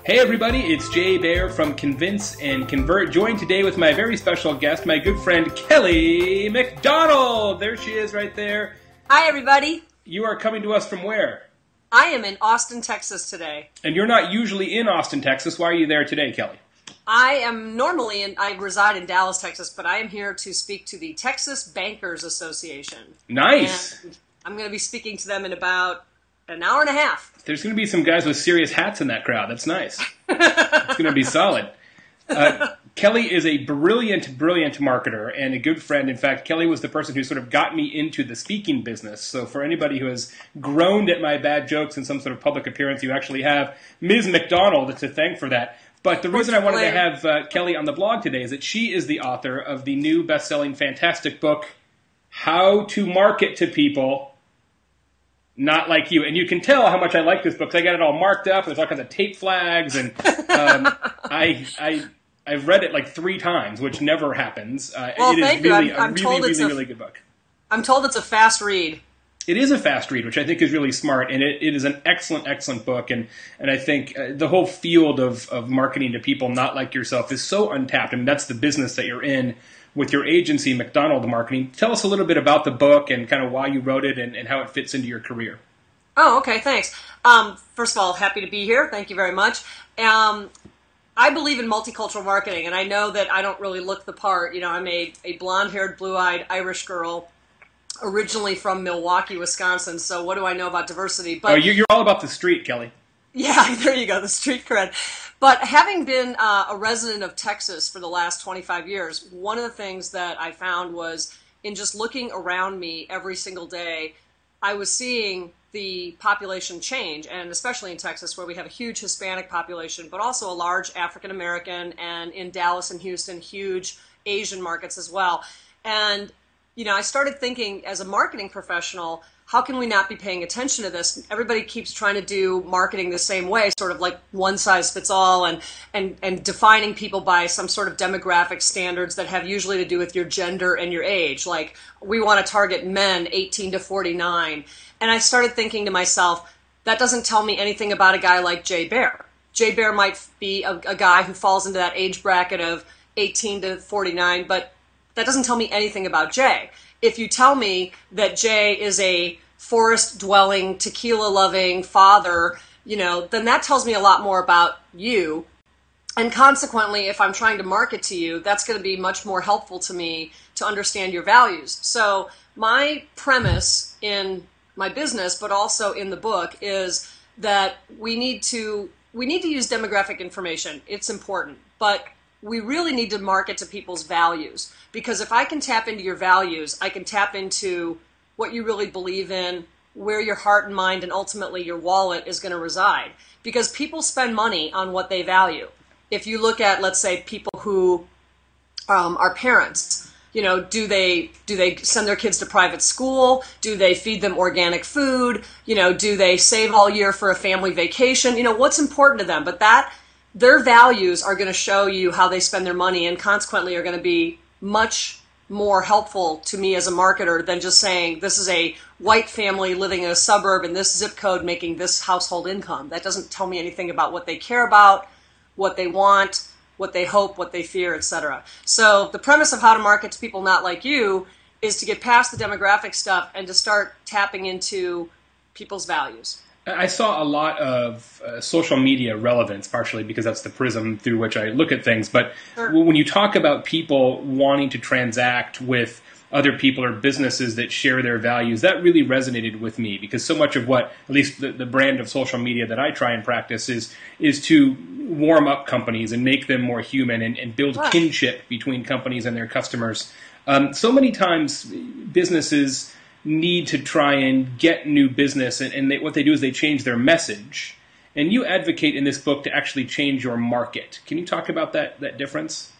Hey everybody, it's Jay Baer from Convince and Convert, joined today with my very special guest, my good friend Kelly McDonald. There she is right there. Hi everybody. You are coming to us from where? I am in Austin, Texas today. And you're not usually in Austin, Texas. Why are you there today, Kelly? I reside in Dallas, Texas, but I am here to speak to the Texas Bankers Association. Nice. And I'm going to be speaking to them in about an hour and a half. There's going to be some guys with serious hats in that crowd. That's nice. It's going to be solid. Kelly is a brilliant, brilliant marketer and a good friend. In fact, Kelly was the person who sort of got me into the speaking business. So for anybody who has groaned at my bad jokes in some sort of public appearance, you actually have Ms. McDonald to thank for that. But the reason I wanted to have Kelly on the blog today is that she is the author of the new best-selling fantastic book, How to Market to People Not Like You. And you can tell how much I like this book because I got it all marked up. There's all kinds of tape flags. And I've read it like 3 times, which never happens. Well, it is thank you. really I'm a told really, really good book. I'm told it's a fast read. It is a fast read, which I think is really smart, and it is an excellent, excellent book. And I think the whole field of marketing to people not like yourself is so untapped. I mean, that's the business that you're in with your agency, McDonald Marketing. Tell us a little bit about the book and kind of why you wrote it and how it fits into your career. Oh, okay, thanks. First of all, happy to be here. Thank you very much. I believe in multicultural marketing, and I know that I don't really look the part. You know, I'm a blonde-haired, blue-eyed Irish girl, originally from Milwaukee, Wisconsin, so what do I know about diversity? But you're all about the street, Kelly. Yeah, there you go, the street cred. But having been a resident of Texas for the last 25 years, one of the things that I found was in just looking around me every single day, I was seeing the population change, and especially in Texas where we have a huge Hispanic population, but also a large African American, and in Dallas and Houston, huge Asian markets as well. And you know, I started thinking as a marketing professional, how can we not be paying attention to this? Everybody keeps trying to do marketing the same way, sort of like one size fits all, and defining people by some sort of demographic standards that have usually to do with your gender and your age. Like, we want to target men 18 to 49. And I started thinking to myself, that doesn't tell me anything about a guy like Jay Baer. Jay Baer might be a guy who falls into that age bracket of 18 to 49, but that doesn't tell me anything about Jay. If you tell me that Jay is a forest-dwelling, tequila-loving father, you know, then that tells me a lot more about you. And consequently, if I'm trying to market to you, that's going to be much more helpful to me to understand your values. So my premise in my business, but also in the book, is that we need to use demographic information. It's important, but we really need to market to people's values, because if I can tap into your values, I can tap into what you really believe in, where your heart and mind and ultimately your wallet is going to reside, because people spend money on what they value. If you look at, let's say, people who are parents, you know, do they send their kids to private school? Do they feed them organic food? You know, do they save all year for a family vacation? You know, what's important to them? But their values are going to show you how they spend their money, and consequently are going to be much more helpful to me as a marketer than just saying this is a white family living in a suburb in this zip code making this household income. That doesn't tell me anything about what they care about, what they want, what they hope, what they fear, etc. So the premise of How to Market to People Not Like You is to get past the demographic stuff and to start tapping into people's values. I saw a lot of social media relevance, partially because that's the prism through which I look at things. But when you talk about people wanting to transact with other people or businesses that share their values, that really resonated with me, because so much of what, at least the brand of social media that I try and practice is to warm up companies and make them more human and build kinship between companies and their customers. So many times businesses need to try and get new business, and what they do is they change their message. And you advocate in this book to actually change your market. Can you talk about that difference?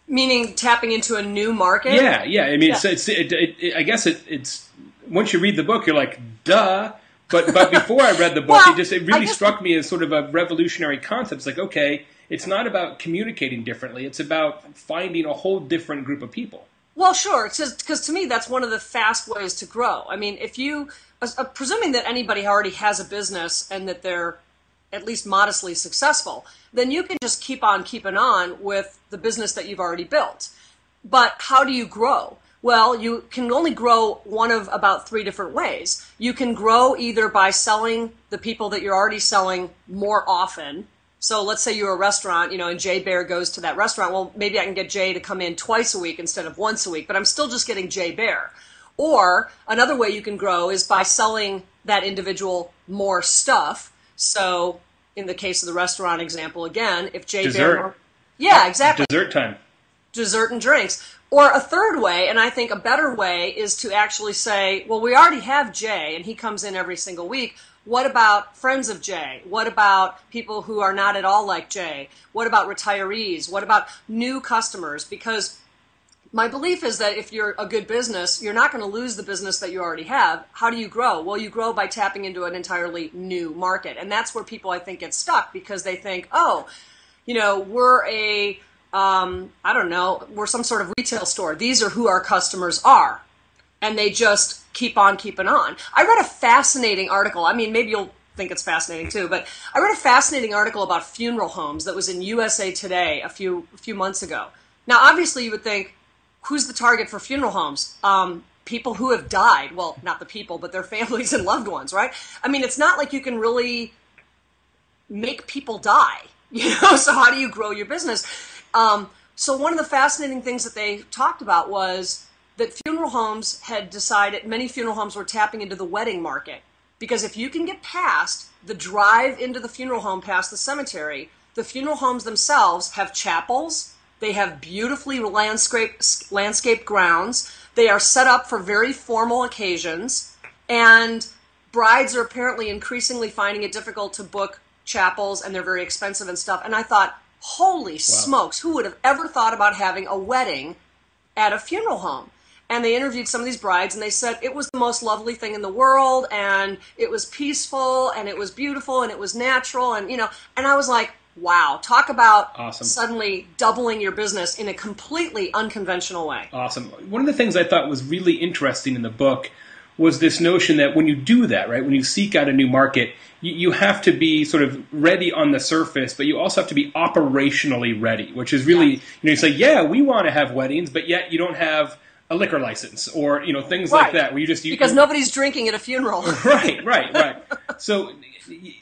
Meaning tapping into a new market? Yeah. I mean, yeah. I guess it's once you read the book, you're like, duh. But before I read the book, it really struck me as sort of a revolutionary concept. It's like, okay, it's not about communicating differently. It's about finding a whole different group of people. Well, sure, because to me that's one of the fast ways to grow. I mean, if you, presuming that anybody already has a business and that they're at least modestly successful, then you can just keep on keeping on with the business that you've already built. But how do you grow? Well, you can only grow one of about 3 different ways. You can grow either by selling the people that you're already selling more often. So let's say you're a restaurant, and Jay Bear goes to that restaurant. Well, maybe I can get Jay to come in twice a week instead of once a week, but I'm still just getting Jay Bear. Or another way you can grow is by selling that individual more stuff. So in the case of the restaurant example, again, if Jay Bear... Yeah, exactly. Dessert time. Dessert and drinks. Or a third way, and I think a better way, is to actually say, well, we already have Jay, and he comes in every single week. What about friends of Jay? What about people who are not at all like Jay? What about retirees? What about new customers? Because my belief is that if you're a good business, you're not going to lose the business that you already have. How do you grow? Well, you grow by tapping into an entirely new market. And that's where people, I think, get stuck because they think, oh, we're a, I don't know, we're some sort of retail store. These are who our customers are. And they just keep on keeping on. I read a fascinating article. I mean, maybe you'll think it's fascinating too, but I read a fascinating article about funeral homes that was in USA Today a few months ago. Now, obviously, you would think, who's the target for funeral homes? People who have died. Well, not the people, but their families and loved ones, right? I mean, it's not like you can really make people die, so how do you grow your business? So one of the fascinating things that they talked about was that funeral homes had decided, many funeral homes were tapping into the wedding market. Because if you can get past the drive into the funeral home past the cemetery, the funeral homes themselves have chapels, they have beautifully landscaped grounds, they are set up for very formal occasions, and brides are apparently increasingly finding it difficult to book chapels, and they're very expensive and stuff. And I thought, holy smokes, who would have ever thought about having a wedding at a funeral home? And they interviewed some of these brides, and they said it was the most lovely thing in the world, and it was peaceful, and it was beautiful, and it was natural, and and I was like, wow, talk about awesome. Suddenly doubling your business in a completely unconventional way. Awesome. One of the things I thought was really interesting in the book was this notion that when you do that, right, when you seek out a new market, you have to be sort of ready on the surface, but you also have to be operationally ready, which is really, you say, yeah, we want to have weddings, but yet you don't have a liquor license or, things like that where because nobody's drinking at a funeral. Right. So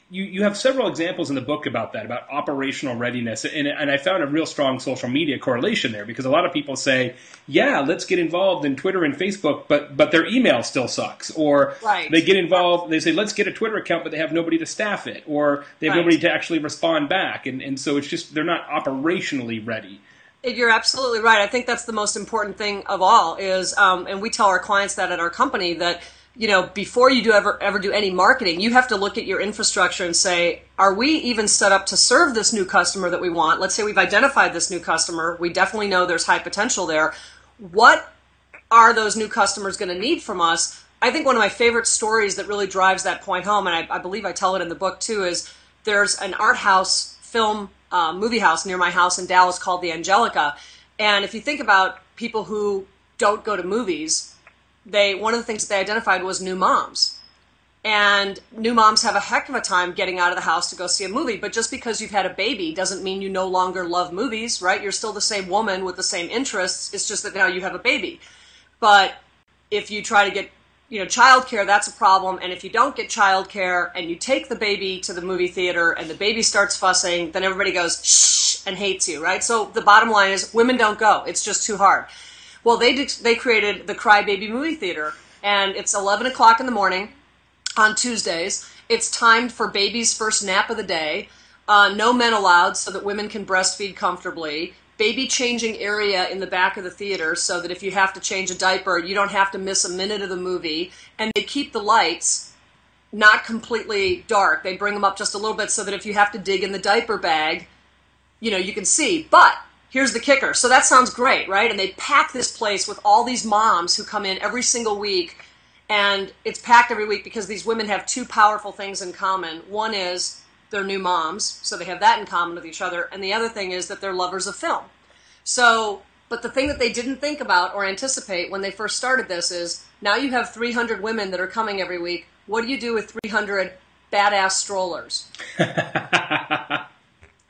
you have several examples in the book about that, about operational readiness. And I found a real strong social media correlation there because a lot of people say, yeah, let's get involved in Twitter and Facebook, but their email still sucks. Or they get involved, they say, let's get a Twitter account, but they have nobody to staff it. Or they have nobody to actually respond back. And so it's just, they're not operationally ready. You're absolutely right. I think that's the most important thing of all is, and we tell our clients that at our company that, before you ever do any marketing, you have to look at your infrastructure and say, are we even set up to serve this new customer that we want? Let's say we've identified this new customer. We definitely know there's high potential there. What are those new customers going to need from us? I think one of my favorite stories that really drives that point home, and I believe I tell it in the book too, is there's an art house film movie house near my house in Dallas called the Angelica. And if you think about people who don't go to movies, one of the things that they identified was new moms. And new moms have a heck of a time getting out of the house to go see a movie. But just because you've had a baby doesn't mean you no longer love movies, right? You're still the same woman with the same interests. It's just that now you have a baby. But if you try to get childcare, that's a problem. And if you don't get childcare and you take the baby to the movie theater and the baby starts fussing, then everybody goes shh and hates you, right? So the bottom line is women don't go. It's just too hard. Well, they created the Cry Baby Movie Theater, and it's 11 o'clock in the morning on Tuesdays. It's timed for baby's first nap of the day. No men allowed so that women can breastfeed comfortably. Baby changing area in the back of the theater so that if you have to change a diaper, you don't have to miss a minute of the movie. And they keep the lights not completely dark. They bring them up just a little bit so that if you have to dig in the diaper bag, you can see. But here's the kicker. So that sounds great, right? And they pack this place with all these moms who come in every single week. And it's packed every week because these women have two powerful things in common. One is they're new moms, so they have that in common with each other. And the other thing is that they're lovers of film. So, but the thing that they didn't think about or anticipate when they first started this is now you have 300 women that are coming every week. What do you do with 300 badass strollers.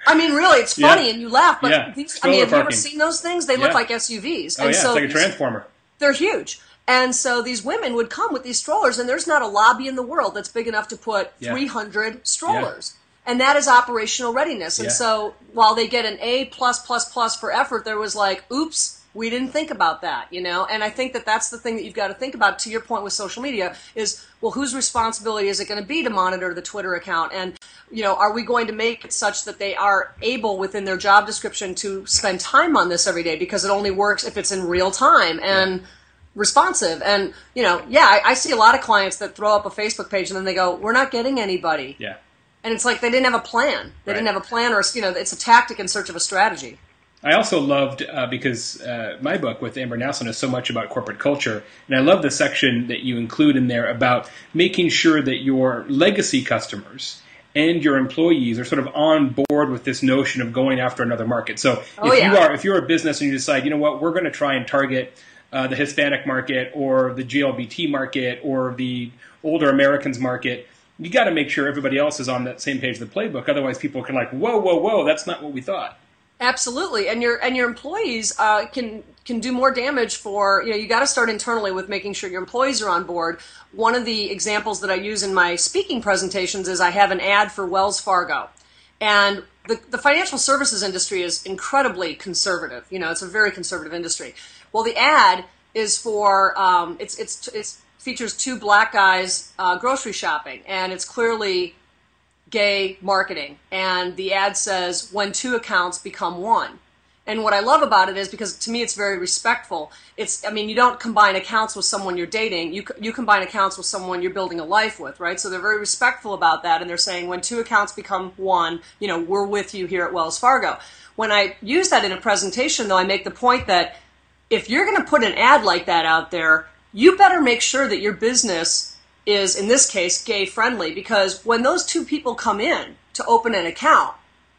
I mean, really, it's funny and you laugh, but Yeah. these, I mean, have you ever seen those things? They look like SUVs. Oh, and yeah, so it's like a transformer. they're huge. And so these women would come with these strollers, and there's not a lobby in the world that's big enough to put 300 strollers. Yeah. And that is operational readiness. And so while they get an A+++ for effort, there was like, oops, we didn't think about that, you know? And I think that that's the thing that you've got to think about, to your point with social media, is, well, whose responsibility is it going to be to monitor the Twitter account? And, you know, are we going to make it such that they are able within their job description to spend time on this every day? Because it only works if it's in real time and responsive. And, you know, I see a lot of clients that throw up a Facebook page and then they go, we're not getting anybody. Yeah. And it's like they didn't have a plan. They didn't have a plan, or, you know, it's a tactic in search of a strategy. I also loved, because my book with Amber Naslund is so much about corporate culture, and I love the section that you include in there about making sure that your legacy customers and your employees are sort of on board with this notion of going after another market. So if you're a business and you decide, you know what, we're going to try and target the Hispanic market or the GLBT market or the older Americans market, you got to make sure everybody else is on that same page of the playbook. Otherwise, people can like, whoa, that's not what we thought. Absolutely, and your employees can do more damage for, you know, you got to start internally with making sure your employees are on board. One of the examples that I use in my speaking presentations is I have an ad for Wells Fargo, and the financial services industry is incredibly conservative. You know, it's a very conservative industry. Well, the ad is for it's features two black guys grocery shopping, and it's clearly gay marketing. And the ad says, when two accounts become one. And what I love about it is, because to me it's very respectful. I mean, you don't combine accounts with someone you're dating. You combine accounts with someone you're building a life with, right? So they're very respectful about that. And they're saying, when two accounts become one, you know, we're with you here at Wells Fargo. When I use that in a presentation, though, I make the point that if you're going to put an ad like that out there, you better make sure that your business is, in this case, gay friendly, because when those two people come in to open an account,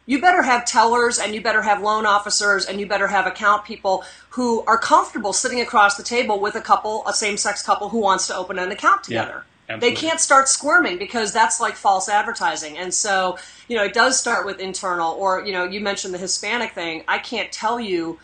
you better have tellers and you better have loan officers and you better have account people who are comfortable sitting across the table with a same-sex couple who wants to open an account together. Yeah, they can't start squirming, because that's like false advertising. And so, you know, it does start with internal. Or, you know, you mentioned the Hispanic thing. I can't tell you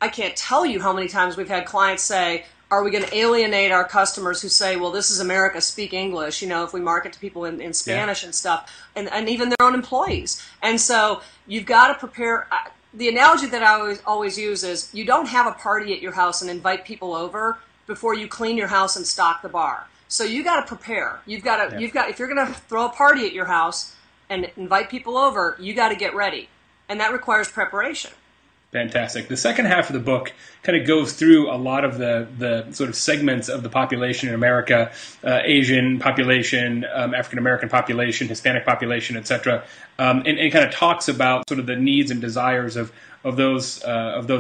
how many times we've had clients say, are we going to alienate our customers who say, well, this is America, speak English, you know, if we market to people in Spanish and stuff, and even their own employees. And so you've got to prepare. The analogy that I always use is, you don't have a party at your house and invite people over before you clean your house and stock the bar. So you got to prepare. If you're going to throw a party at your house and invite people over, you got to get ready. And that requires preparation. Fantastic. The second half of the book kind of goes through a lot of the sort of segments of the population in America, Asian population, African-American population, Hispanic population, etc., and kind of talks about sort of the needs and desires of those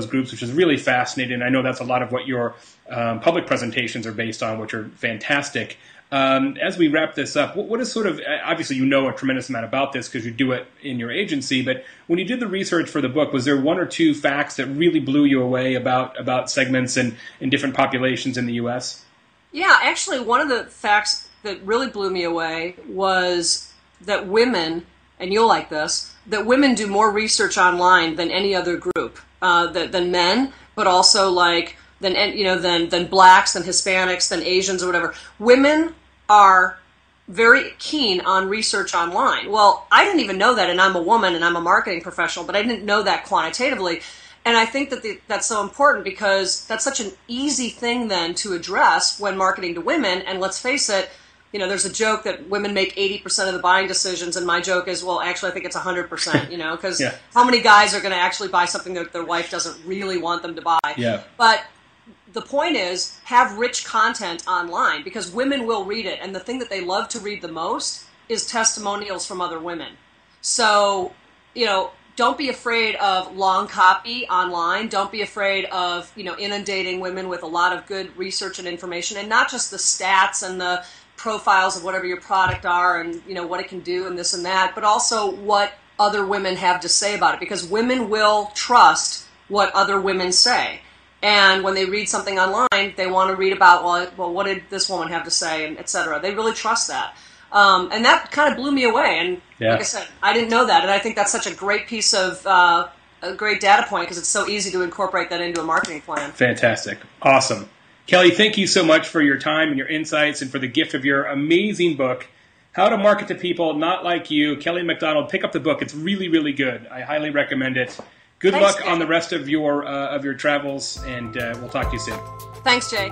groups, which is really fascinating. I know that's a lot of what your public presentations are based on, which are fantastic. As we wrap this up, what is sort of, obviously you know a tremendous amount about this because you do it in your agency, but when you did the research for the book, was there one or two facts that really blew you away about segments and in different populations in the U.S.? Yeah, actually one of the facts that really blew me away was that women, and you'll like this, that women do more research online than any other group, than men, but also than blacks, than Hispanics, than Asians, or whatever. Women are very keen on research online. Well, I didn't even know that, and I'm a woman and I'm a marketing professional, but I didn't know that quantitatively. And I think that that's so important, because that's such an easy thing then to address when marketing to women. And let's face it, you know, there's a joke that women make 80% of the buying decisions, and my joke is, well, actually I think it's 100%, you know, because how many guys are going to actually buy something that their wife doesn't really want them to buy? Yeah. But the point is, have rich content online, because women will read it. And the thing that they love to read the most is testimonials from other women. So, you know, don't be afraid of long copy online. Don't be afraid of, you know, inundating women with a lot of good research and information, and not just the stats and the profiles of whatever your product are and, you know, what it can do and this and that, but also what other women have to say about it, because women will trust what other women say. And when they read something online, they want to read about, well, what did this woman have to say, and et cetera. They really trust that. And that kind of blew me away. And Yeah. like I said, I didn't know that. And I think that's such a great piece of a great data point because it's so easy to incorporate that into a marketing plan. Fantastic. Awesome. Kelly, thank you so much for your time and your insights and for the gift of your amazing book, How to Market to People Not Like You. Kelly McDonald, pick up the book. It's really, really good. I highly recommend it. Good Thanks, luck Jay. on the rest of your travels, and we'll talk to you soon. Thanks, Jay.